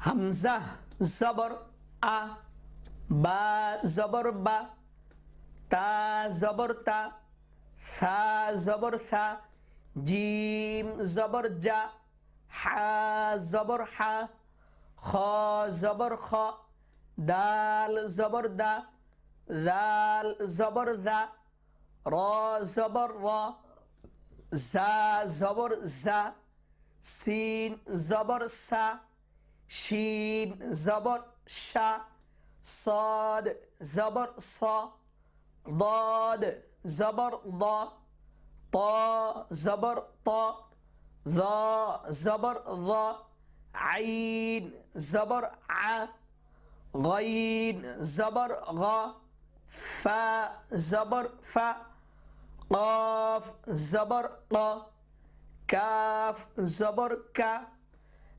হামজা জবর আ, বা জবর বা, তা জবর তা, সা জবর সা, জিম জবর জা, হা জবর হা, খ জবর খ, দাল জবর দা, দাল জবর দা, র জবর র, জা জবর জা, সিন জবর সা, শিন জবর শা, صاد زبر صا، ضاد زبر ضا، طا زبر طا، ظا زبر ظا، عين زبر ع، غين زبر غا، فا زبر فا، قاف زبر قا، كاف زبر كا،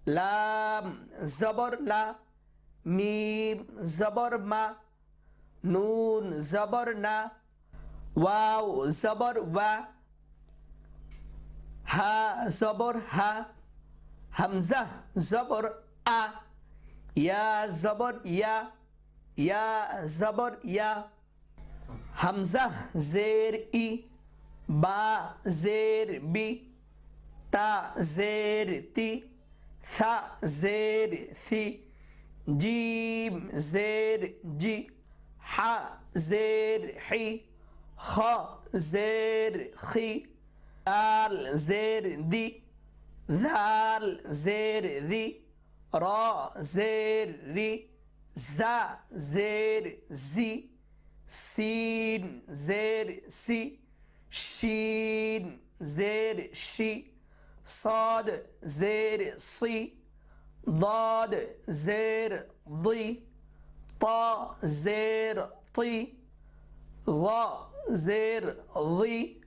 لام زبر لا، মিম জবর মা, নুন জবর না, ওয়াও জবর ওয়া, হা জবর হা, হামজা জবর আ, ইয়া জবর ইয়া, ইয়া জবর ইয়া, হামজা জের ই, বা জের বি, তা জের তি, থা জের থি, জিম জের জি, হা জের হি, খ জের খি, দাল জের দি, দাল জের দি, র জের রি, জা জের জি, সিন জের সি, শিন জের শি, صاد زير صي، ضاد زير ضي، طا زير طي، ظا زير ضي،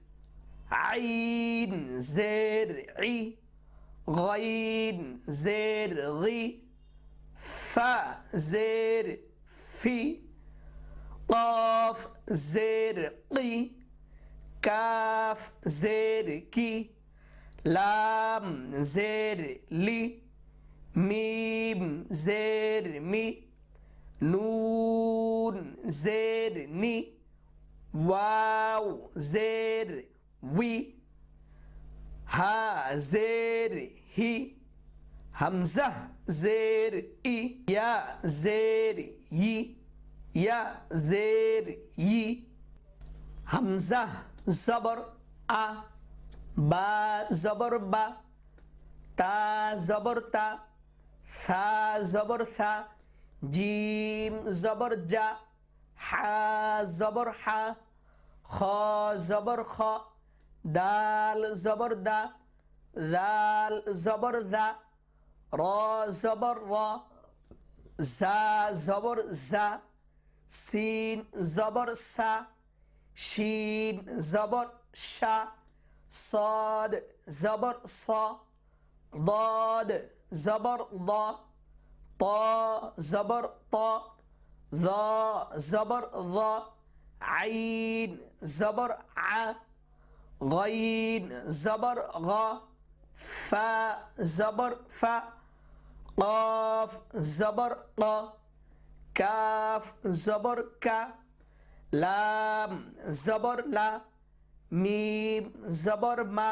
عين زير عي، غين زير غي، فا زير في، قاف زير قي، كاف زير كي، لام زير لي، মিম জের মি, নুন জের নি, ওয়াও জের উই, হা জের হি, হামজা জের ই, ইয়া জের ই, ইয়া জের ই, হামজা জবর আ, বা জবর বা, তা জবর তা, সা জবর সা, জিম জবর জা, হা জবর হা, খ জবর খ, দাল জবর দা, দাল জবর দা, র জবর র, জা জবর জা, সিন জবর সা, শিন জবর শা, صاد زبر صا، ضاد زبر ضا، طا زبر طا، ظا زبر ظا، عين زبر ع، غين زبر غا، فا زبر فا، قاف زبر قا، كاف زبر كا، لام زبر لا، মিম জবর মা,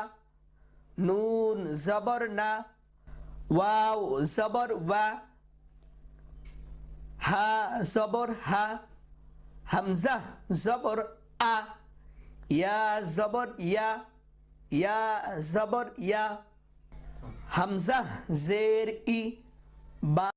নুন জবর না, ওয়াও জবর ওয়া, হা জবর হা, হামজা জবর আ, ইয়া জবর ইয়া, ইয়া জবর ইয়া, হামজা জের ই, বা